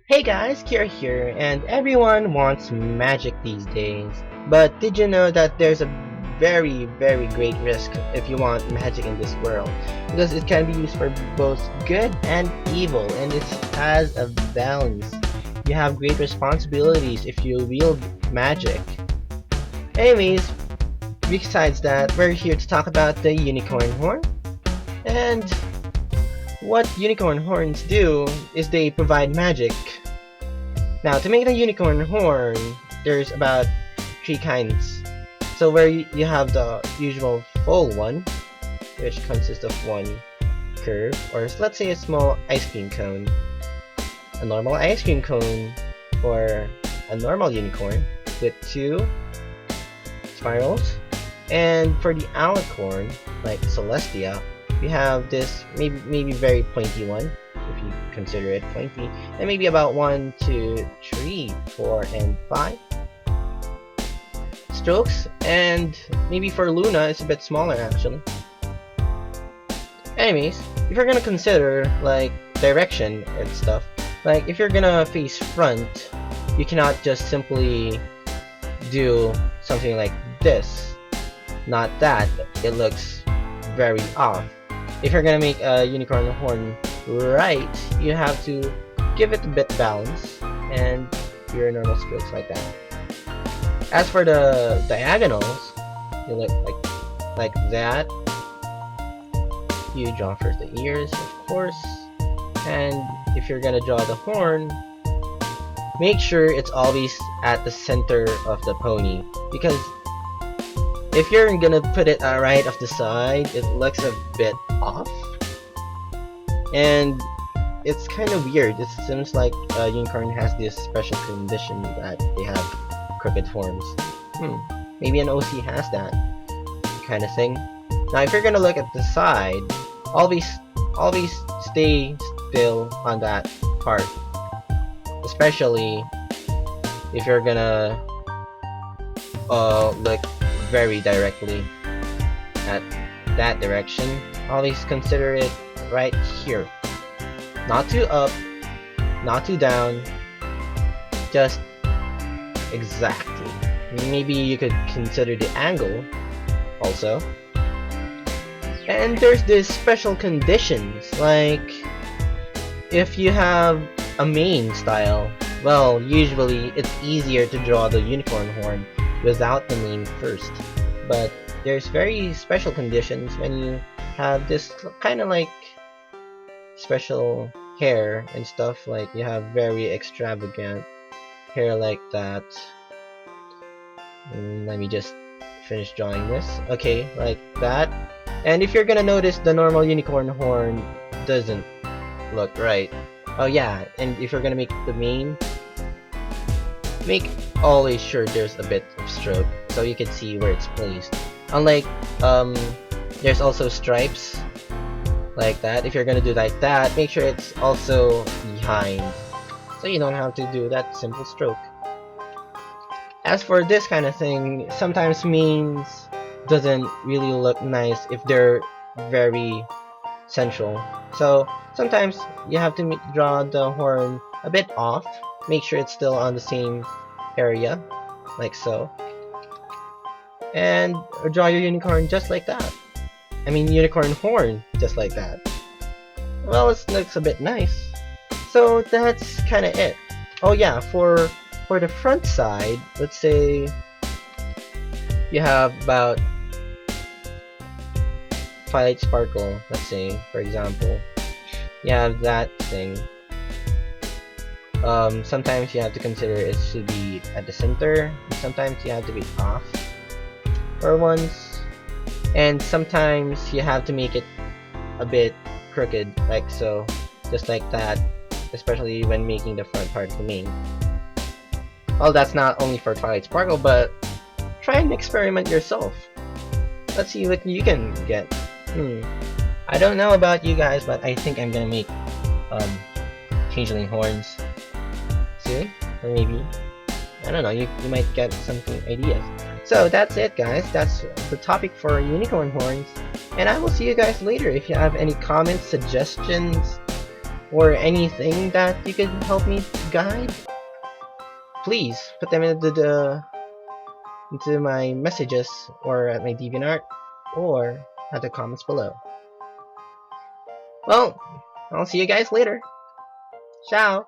Hey guys, Kira here, and everyone wants magic these days. But did you know that there's a very great risk if you want magic in this world? Because it can be used for both good and evil, and it has a balance. You have great responsibilities if you wield magic. Anyways, besides that, we're here to talk about the unicorn horn. And what unicorn horns do is they provide magic. Now, to make the unicorn horn, there's about three kinds. So where you have the usual full one, which consists of one curve, or let's say a small ice cream cone. A normal ice cream cone for a normal unicorn with two spirals. And for the alicorn, like Celestia, we have this maybe very pointy one, if you consider it pointy, and maybe about 1, 2, 3, 4, and 5 strokes, and maybe for Luna it's a bit smaller actually. Anyways, if you're gonna consider like direction and stuff, like if you're gonna face front, you cannot just simply do something like this. Not that, it looks very off. If you're gonna make a unicorn horn right, you have to give it a bit balance and your normal strokes like that. As for the diagonals, you look like that. You draw first the ears, of course, and if you're gonna draw the horn, make sure it's always at the center of the pony, because if you're gonna put it right off the side, it looks a bit off. And it's kind of weird. It seems like Unicorn has this special condition that they have crooked horns. Maybe an OC has that kind of thing. Now, if you're gonna look at the side, always stay still on that part, especially if you're gonna look very directly at that direction. Always consider it right here, not too up, not too down, just exactly. Maybe you could consider the angle also. And there's this special conditions, like if you have a main style, well, usually it's easier to draw the unicorn horn without the mane first. But there's very special conditions when you have this kind of like special hair and stuff, like you have very extravagant hair like that. Let me just finish drawing this. Okay, like that. And if you're gonna notice, the normal unicorn horn doesn't look right. Oh yeah, and if you're gonna make the mane, make always sure there's a bit of stroke so you can see where it's placed. Unlike there's also stripes like that. If you're gonna do like that, make sure it's also behind, so you don't have to do that simple stroke. As for this kind of thing, sometimes manes doesn't really look nice if they're very central. So sometimes you have to draw the horn a bit off. Make sure it's still on the same area, like so. And draw your unicorn just like that. I mean unicorn horn, just like that. Well, it looks a bit nice. So that's kinda it. Oh yeah, for the front side, let's say you have about Twilight Sparkle, let's say, for example. You have that thing. Sometimes you have to consider it should be at the center, sometimes you have to be off for once, and sometimes you have to make it a bit crooked, like so, just like that, especially when making the front part of the mane. Well, that's not only for Twilight Sparkle, but try and experiment yourself. Let's see what you can get. I don't know about you guys, but I think I'm gonna make changeling horns soon, or maybe, I don't know, you might get something ideas. So that's it guys, that's the topic for unicorn horns, and I will see you guys later. If you have any comments, suggestions, or anything that you could help me guide, please put them into my messages or at my DeviantArt or at the comments below. Well, I'll see you guys later. Ciao!